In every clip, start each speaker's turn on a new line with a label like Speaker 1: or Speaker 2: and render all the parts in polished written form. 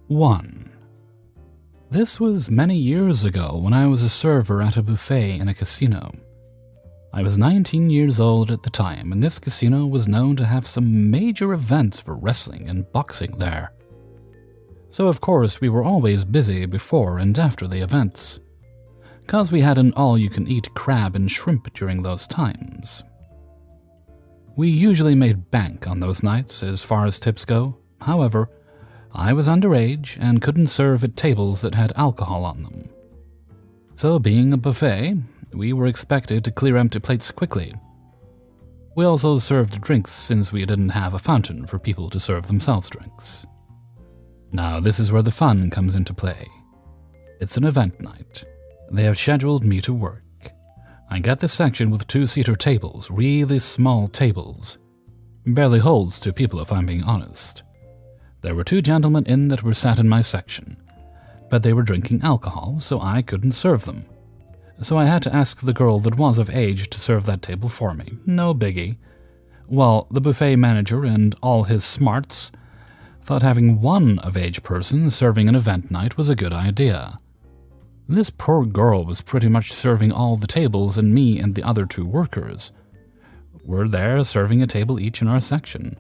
Speaker 1: 1. This was many years ago when I was a server at a buffet in a casino. I was 19 years old at the time, and this casino was known to have some major events for wrestling and boxing there. So of course we were always busy before and after the events, 'cause we had an all-you-can-eat crab and shrimp during those times. We usually made bank on those nights as far as tips go. However, I was underage and couldn't serve at tables that had alcohol on them. So being a buffet, we were expected to clear empty plates quickly. We also served drinks since we didn't have a fountain for people to serve themselves drinks. Now this is where the fun comes into play. It's an event night. They have scheduled me to work. I get this section with 2-seater tables, really small tables. Barely holds 2 people if I'm being honest. There were 2 gentlemen in that were sat in my section, but they were drinking alcohol, so I couldn't serve them. So I had to ask the girl that was of age to serve that table for me. No biggie. Well, the buffet manager and all his smarts thought having one of-age person serving an event night was a good idea. This poor girl was pretty much serving all the tables, and me and the other 2 workers were there serving a table each in our section.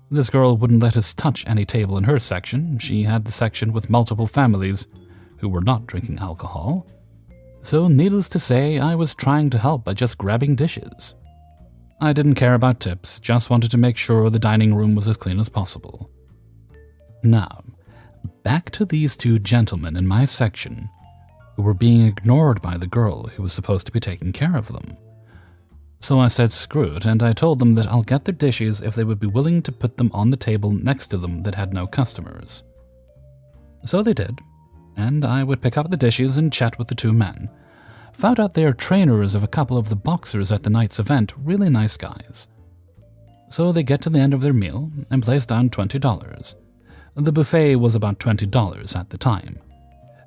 Speaker 1: This girl wouldn't let us touch any table in her section. She had the section with multiple families who were not drinking alcohol. So needless to say, I was trying to help by just grabbing dishes. I didn't care about tips, just wanted to make sure the dining room was as clean as possible. Now, back to these 2 gentlemen in my section who were being ignored by the girl who was supposed to be taking care of them. So I said screw it, and I told them that I'll get their dishes if they would be willing to put them on the table next to them that had no customers. So they did, and I would pick up the dishes and chat with the 2 men. Found out they are trainers of a couple of the boxers at the night's event, really nice guys. So they get to the end of their meal and place down $20. The buffet was about $20 at the time.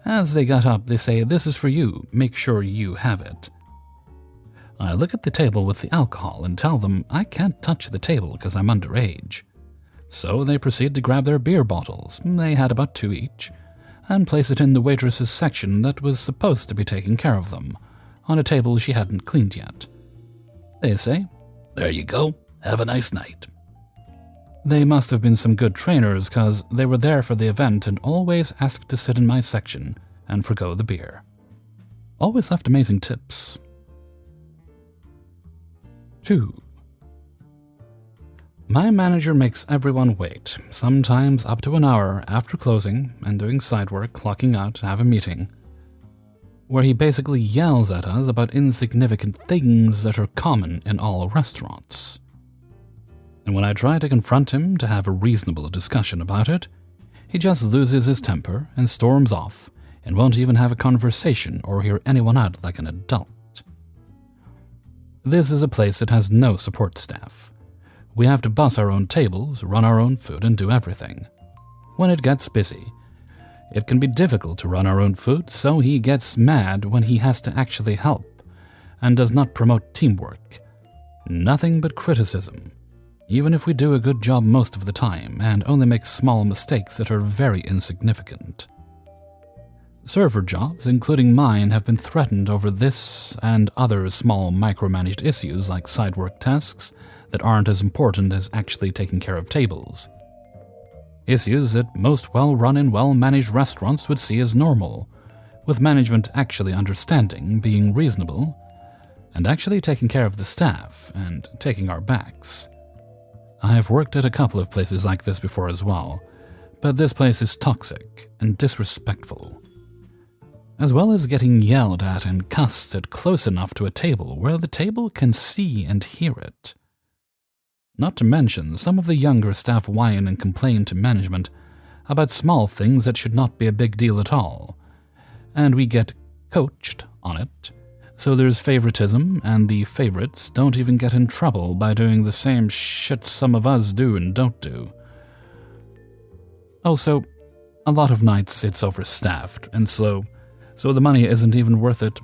Speaker 1: As they got up, they say, "This is for you, make sure you have it." I look at the table with the alcohol and tell them I can't touch the table because I'm underage. So they proceed to grab their beer bottles, they had about 2 each, and place it in the waitress's section that was supposed to be taking care of them, on a table she hadn't cleaned yet. They say, "There you go, have a nice night." They must have been some good trainers because they were there for the event and always asked to sit in my section and forgo the beer. Always left amazing tips. 2. My manager makes everyone wait, sometimes up to an hour after closing and doing side work, clocking out to have a meeting, where he basically yells at us about insignificant things that are common in all restaurants. And when I try to confront him to have a reasonable discussion about it, he just loses his temper and storms off and won't even have a conversation or hear anyone out like an adult. This is a place that has no support staff. We have to bus our own tables, run our own food, and do everything. When it gets busy, it can be difficult to run our own food, so he gets mad when he has to actually help and does not promote teamwork. Nothing but criticism, even if we do a good job most of the time and only make small mistakes that are very insignificant. Server jobs, including mine, have been threatened over this and other small micromanaged issues like side work tasks that aren't as important as actually taking care of tables. Issues that most well-run and well-managed restaurants would see as normal, with management actually understanding, being reasonable, and actually taking care of the staff and taking our backs. I have worked at a couple of places like this before as well, but this place is toxic and disrespectful, as well as getting yelled at and cussed at close enough to a table where the table can see and hear it. Not to mention, some of the younger staff whine and complain to management about small things that should not be a big deal at all, and we get coached on it, so there's favoritism, and the favorites don't even get in trouble by doing the same shit some of us do and don't do. Also, a lot of nights it's overstaffed and slow, so the money isn't even worth it.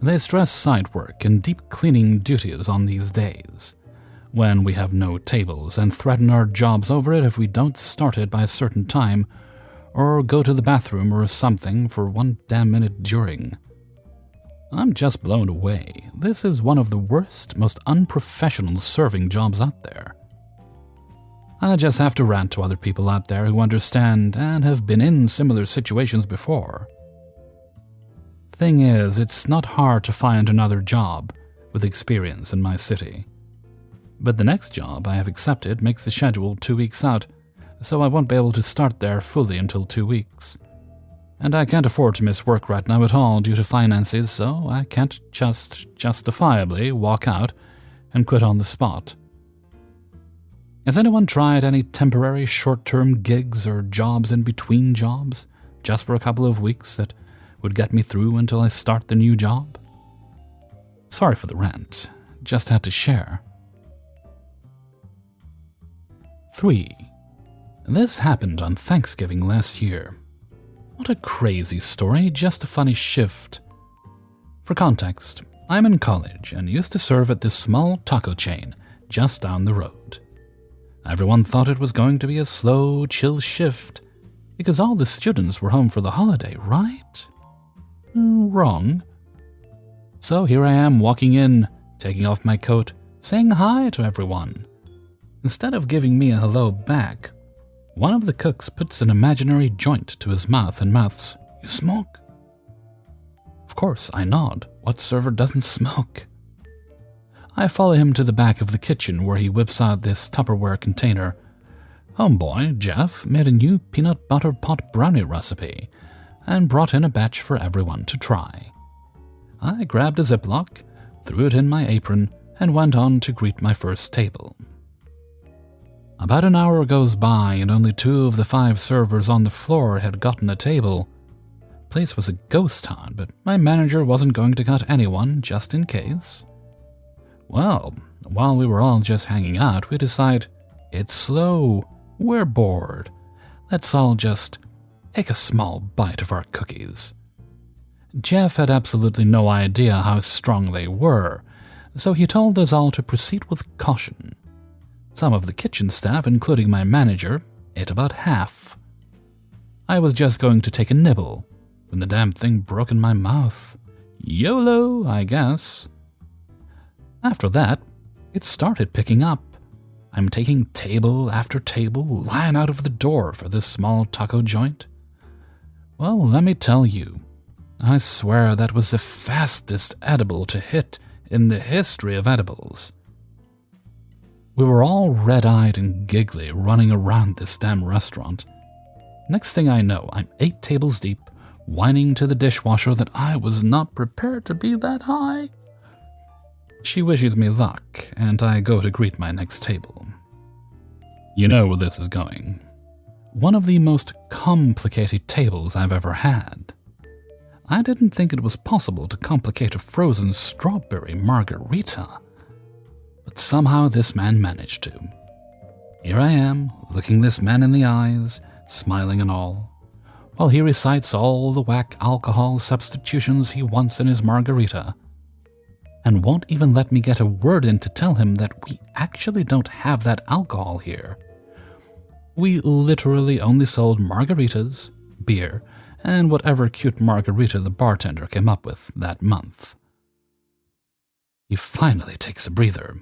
Speaker 1: They stress side work and deep cleaning duties on these days, when we have no tables, and threaten our jobs over it if we don't start it by a certain time, or go to the bathroom or something for 1 damn minute during. I'm just blown away. This is one of the worst, most unprofessional serving jobs out there. I just have to rant to other people out there who understand and have been in similar situations before. Thing is, it's not hard to find another job with experience in my city. But the next job I have accepted makes the schedule 2 weeks out, so I won't be able to start there fully until 2 weeks. And I can't afford to miss work right now at all due to finances, so I can't just justifiably walk out and quit on the spot. Has anyone tried any temporary short-term gigs or jobs in between jobs, just for a couple of weeks that would get me through until I start the new job? Sorry for the rant, just had to share. 3. This happened on Thanksgiving last year. What a crazy story, just a funny shift. For context, I'm in college and used to serve at this small taco chain just down the road. Everyone thought it was going to be a slow, chill shift because all the students were home for the holiday, right? Wrong. So here I am walking in, taking off my coat, saying hi to everyone. Instead of giving me a hello back, one of the cooks puts an imaginary joint to his mouth and mouths, "You smoke?" Of course, I nod. What server doesn't smoke? I follow him to the back of the kitchen where he whips out this Tupperware container. Homeboy, Jeff, made a new peanut butter pot brownie recipe and brought in a batch for everyone to try. I grabbed a Ziploc, threw it in my apron, and went on to greet my first table. About an hour goes by and only 2 of the 5 servers on the floor had gotten a table. Place was a ghost town, but my manager wasn't going to cut anyone just in case. Well, while we were all just hanging out, we decide, it's slow, we're bored. Let's all just take a small bite of our cookies. Jeff had absolutely no idea how strong they were, so he told us all to proceed with caution. Some of the kitchen staff, including my manager, ate about half. I was just going to take a nibble when the damn thing broke in my mouth. YOLO, I guess. After that, it started picking up. I'm taking table after table, lying out of the door for this small taco joint. Well, let me tell you, I swear that was the fastest edible to hit in the history of edibles. We were all red-eyed and giggly running around this damn restaurant. Next thing I know, I'm 8 tables deep, whining to the dishwasher that I was not prepared to be that high. She wishes me luck, and I go to greet my next table. You know where this is going. One of the most complicated tables I've ever had. I didn't think it was possible to complicate a frozen strawberry margarita. But somehow this man managed to. Here I am, looking this man in the eyes, smiling and all, while he recites all the whack alcohol substitutions he wants in his margarita, and won't even let me get a word in to tell him that we actually don't have that alcohol here. We literally only sold margaritas, beer, and whatever cute margarita the bartender came up with that month. He finally takes a breather.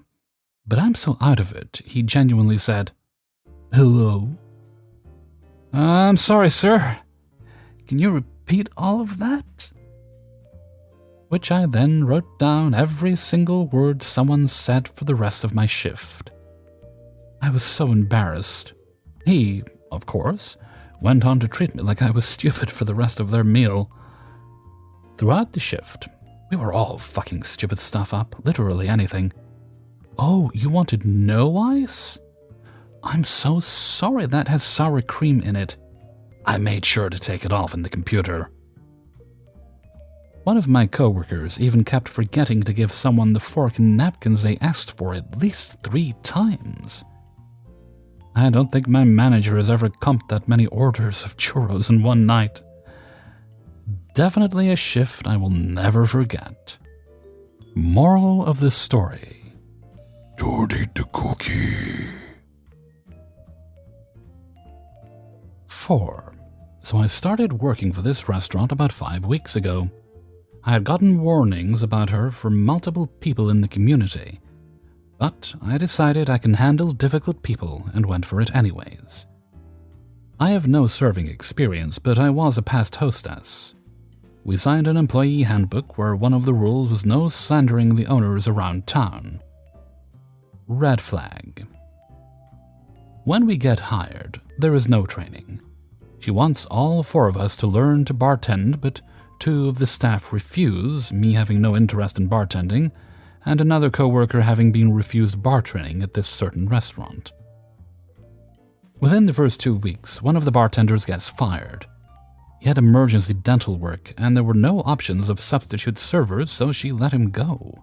Speaker 1: But I'm so out of it, he genuinely said, "Hello?" "I'm sorry, sir. Can you repeat all of that?" Which I then wrote down every single word someone said for the rest of my shift. I was so embarrassed. He, of course, went on to treat me like I was stupid for the rest of their meal. Throughout the shift, we were all fucking stupid stuff up, literally anything. "Oh, you wanted no ice? I'm so sorry, that has sour cream in it. I made sure to take it off in the computer." One of my coworkers even kept forgetting to give someone the fork and napkins they asked for at least 3 times. I don't think my manager has ever comped that many orders of churros in one night. Definitely a shift I will never forget. Moral of the story: don't eat the cookie. 4. So I started working for this restaurant about 5 weeks ago. I had gotten warnings about her from multiple people in the community, but I decided I can handle difficult people and went for it anyways. I have no serving experience, but I was a past hostess. We signed an employee handbook where one of the rules was no slandering the owners around town. Red flag. When we get hired, there is no training. She wants all 4 of us to learn to bartend, but 2 of the staff refuse, me having no interest in bartending, and another coworker having been refused bar training at this certain restaurant. Within the first 2 weeks, one of the bartenders gets fired. He had emergency dental work, and there were no options of substitute servers, so she let him go.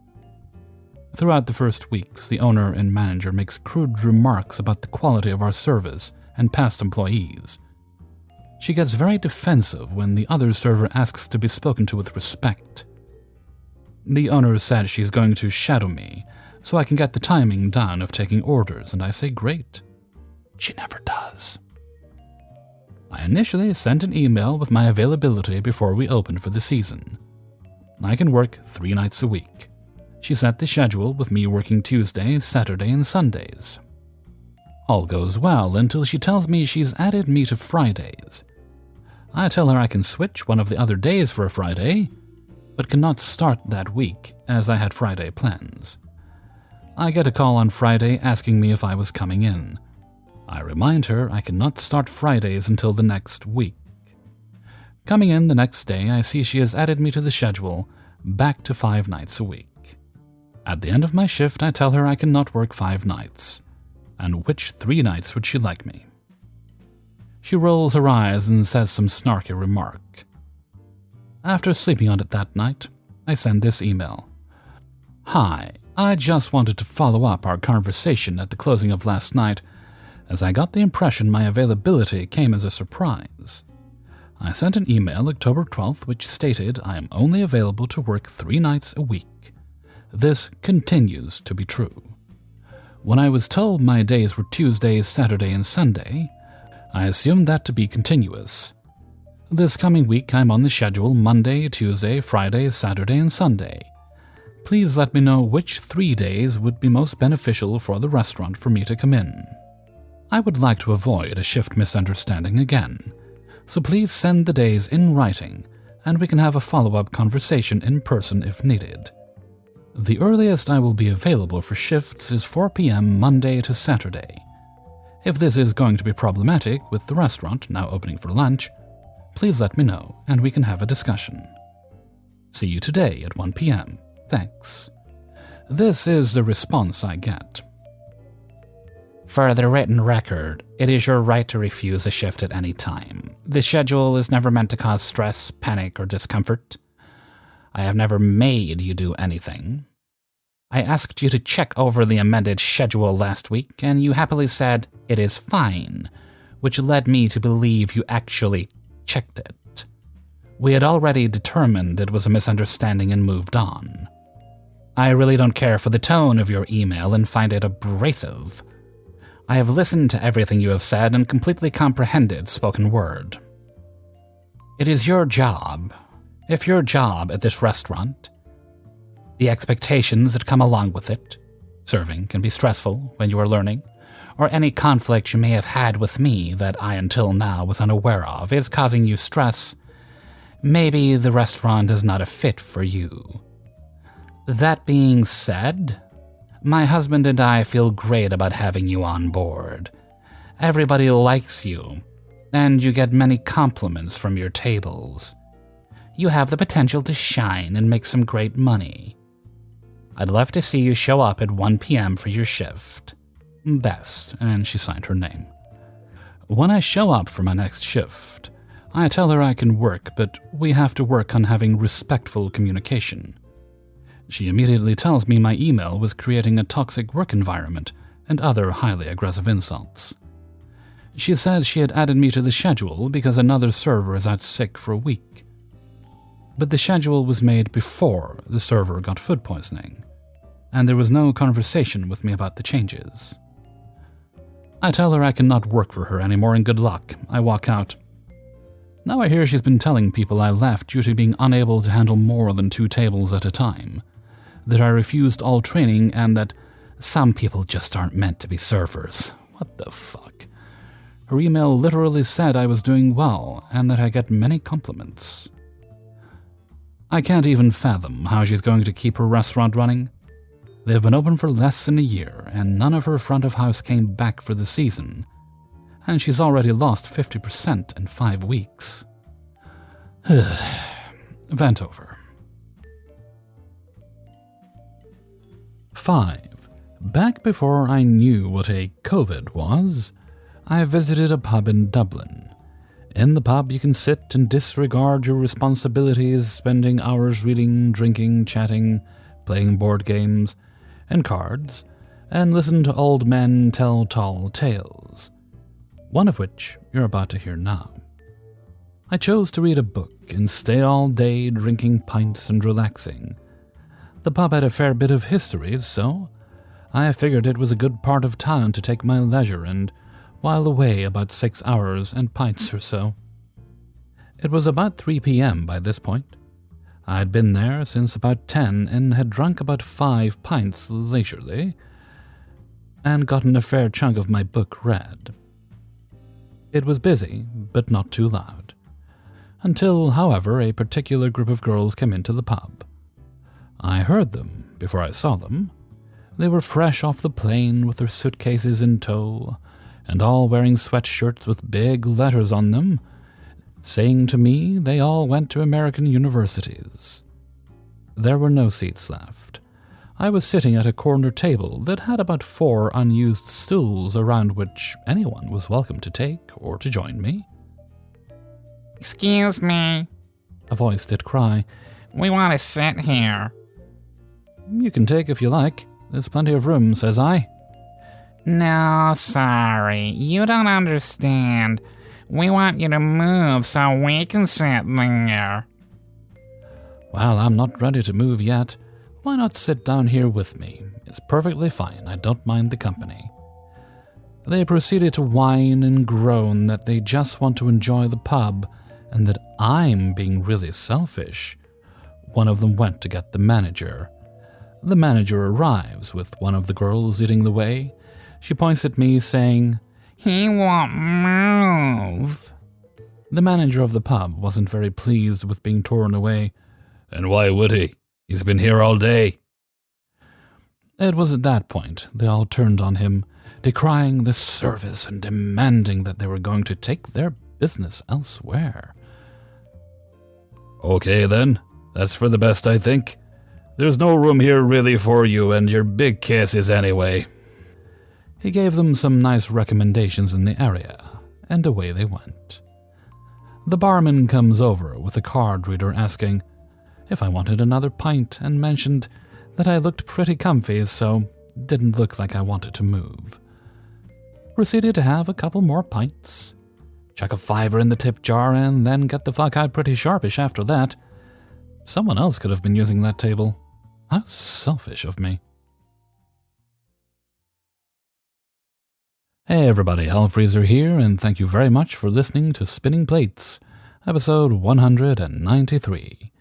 Speaker 1: Throughout the first weeks, the owner and manager makes crude remarks about the quality of our service and past employees. She gets very defensive when the other server asks to be spoken to with respect. The owner said she's going to shadow me, so I can get the timing down of taking orders, and I say great. She never does. I initially sent an email with my availability before we opened for the season. I can work 3 nights a week. She set the schedule with me working Tuesdays, Saturday, and Sundays. All goes well until she tells me she's added me to Fridays. I tell her I can switch one of the other days for a Friday, but cannot start that week as I had Friday plans. I get a call on Friday asking me if I was coming in. I remind her I cannot start Fridays until the next week. Coming in the next day, I see she has added me to the schedule, back to 5 nights a week. At the end of my shift, I tell her I cannot work 5 nights, and which 3 nights would she like me? She rolls her eyes and says some snarky remark. After sleeping on it that night, I send this email. Hi, I just wanted to follow up our conversation at the closing of last night, as I got the impression my availability came as a surprise. I sent an email October 12th which stated I am only available to work 3 nights a week. This continues to be true. When I was told my days were Tuesday, Saturday, and Sunday, I assumed that to be continuous. This coming week I'm on the schedule Monday, Tuesday, Friday, Saturday, and Sunday. Please let me know which 3 days would be most beneficial for the restaurant for me to come in. I would like to avoid a shift misunderstanding again, so please send the days in writing and we can have a follow-up conversation in person if needed. The earliest I will be available for shifts is 4 p.m. Monday to Saturday. If this is going to be problematic with the restaurant now opening for lunch, please let me know and we can have a discussion. See you today at 1 p.m. Thanks. This is the response I get.
Speaker 2: For the written record, it is your right to refuse a shift at any time. The schedule is never meant to cause stress, panic, or discomfort. I have never made you do anything. I asked you to check over the amended schedule last week, and you happily said, "It is fine," which led me to believe you actually checked it. We had already determined it was a misunderstanding and moved on. I really don't care for the tone of your email and find it abrasive. I have listened to everything you have said and completely comprehended spoken word. It is your job. If your job at this restaurant, the expectations that come along with it, serving can be stressful when you are learning, or any conflict you may have had with me that I until now was unaware of is causing you stress, maybe the restaurant is not a fit for you. That being said, my husband and I feel great about having you on board. Everybody likes you, and you get many compliments from your tables. You have the potential to shine and make some great money. I'd love to see you show up at 1 p.m. for your shift. Best, and she signed her name. When I show up for my next shift, I tell her I can work, but we have to work on having respectful communication. She immediately tells me my email was creating a toxic work environment and other highly aggressive insults. She says she had added me to the schedule because another server is out sick for a week. But the schedule was made before the server got food poisoning, and there was no conversation with me about the changes. I tell her I cannot work for her anymore and good luck. I walk out.
Speaker 1: Now I hear she's been telling people I left due to being unable to handle more than 2 tables at a time, that I refused all training, and that some people just aren't meant to be servers. What the fuck? Her email literally said I was doing well, and that I get many compliments. I can't even fathom how she's going to keep her restaurant running. They've been open for less than a year, and none of her front of house came back for the season, and she's already lost 50% in 5 weeks. Vent over. 5. Back before I knew what a COVID was, I visited a pub in Dublin. In the pub, you can sit and disregard your responsibilities, spending hours reading, drinking, chatting, playing board games and cards, and listen to old men tell tall tales, one of which you're about to hear now. I chose to read a book and stay all day drinking pints and relaxing. The pub had a fair bit of history, so I figured it was a good part of town to take my leisure and while away about 6 hours and pints or so. It was about 3 p.m. by this point. I had been there since about 10 and had drunk about 5 pints leisurely and gotten a fair chunk of my book read. It was busy, but not too loud. Until, however, a particular group of girls came into the pub. I heard them before I saw them. They were fresh off the plane with their suitcases in tow, and all wearing sweatshirts with big letters on them, saying to me they all went to American universities. There were no seats left. I was sitting at a corner table that had about 4 unused stools around which anyone was welcome to take or to join me.
Speaker 2: "Excuse me,"
Speaker 1: a voice did cry.
Speaker 2: "we want to sit here."
Speaker 1: "You can take if you like. There's plenty of room," says I.
Speaker 2: "No, sorry, you don't understand. We want you to move so we can sit there."
Speaker 1: "Well, I'm not ready to move yet. Why not sit down here with me? It's perfectly fine. I don't mind the company." They proceeded to whine and groan that they just want to enjoy the pub and that I'm being really selfish. One of them went to get the manager. The manager arrives with one of the girls leading the way. She points at me saying,
Speaker 2: "He won't move."
Speaker 1: The manager of the pub wasn't very pleased with being torn away.
Speaker 3: "And why would he? He's been here all day."
Speaker 1: It was at that point they all turned on him, decrying the service and demanding that they were going to take their business elsewhere.
Speaker 3: "Okay then, that's for the best, I think. There's no room here really for you and your big cases anyway."
Speaker 1: He gave them some nice recommendations in the area, and away they went. The barman comes over with a card reader asking if I wanted another pint and mentioned that I looked pretty comfy, so didn't look like I wanted to move. Proceeded to have a couple more pints, chuck a $5 in the tip jar, and then get the fuck out pretty sharpish after that. Someone else could have been using that table. How selfish of me. Hey everybody, Hellfreezer here, and thank you very much for listening to Spinning Plates, episode 193.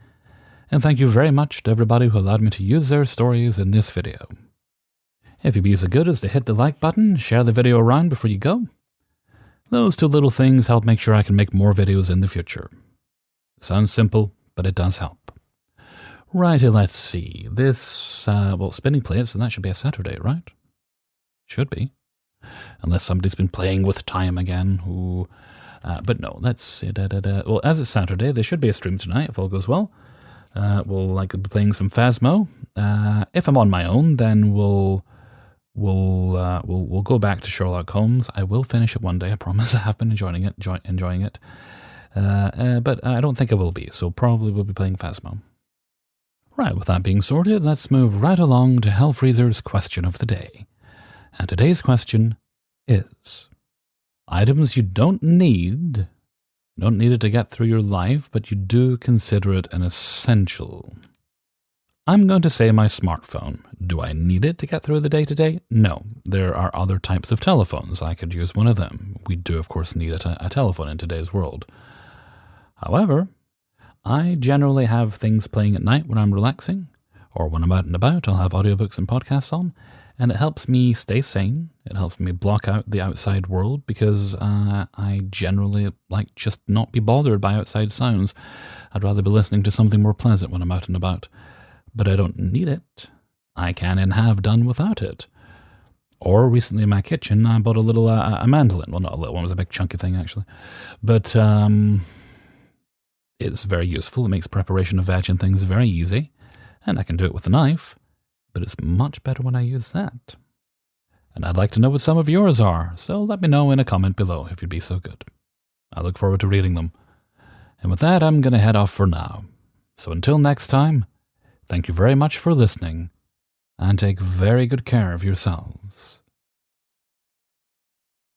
Speaker 1: And thank you very much to everybody who allowed me to use their stories in this video. If you'd be so good as to hit the like button, share the video around before you go. Those 2 little things help make sure I can make more videos in the future. Sounds simple, but it does help. Righty, let's see. This, Spinning Plates, and that should be a Saturday, right? Should be. Unless somebody's been playing with time again. But no, let's see. Well, as it's Saturday, there should be a stream tonight if all goes well. We'll be playing some Phasmo. If I'm on my own, then we'll go back to Sherlock Holmes. I will finish it one day. I promise. I have been enjoying it. But I don't think I will be. So probably we'll be playing Phasmo. Right. With that being sorted, let's move right along to Hellfreezer's question of the day. And today's question is: items you don't need. You don't need it to get through your life, but you do consider it an essential. I'm going to say my smartphone. Do I need it to get through the day-to-day? No. There are other types of telephones. I could use one of them. We do, of course, need a telephone in today's world. However, I generally have things playing at night when I'm relaxing, or when I'm out and about, I'll have audiobooks and podcasts on, and it helps me stay sane. It helps me block out the outside world because I generally like just not be bothered by outside sounds. I'd rather be listening to something more pleasant when I'm out and about. But I don't need it. I can and have done without it. Or recently in my kitchen, I bought a little a mandolin. Well, not a little one, it was a big chunky thing actually. But it's very useful. It makes preparation of veg and things very easy. And I can do it with a knife. But it's much better when I use that. And I'd like to know what some of yours are, so let me know in a comment below if you'd be so good. I look forward to reading them. And with that, I'm going to head off for now. So until next time, thank you very much for listening, and take very good care of yourselves.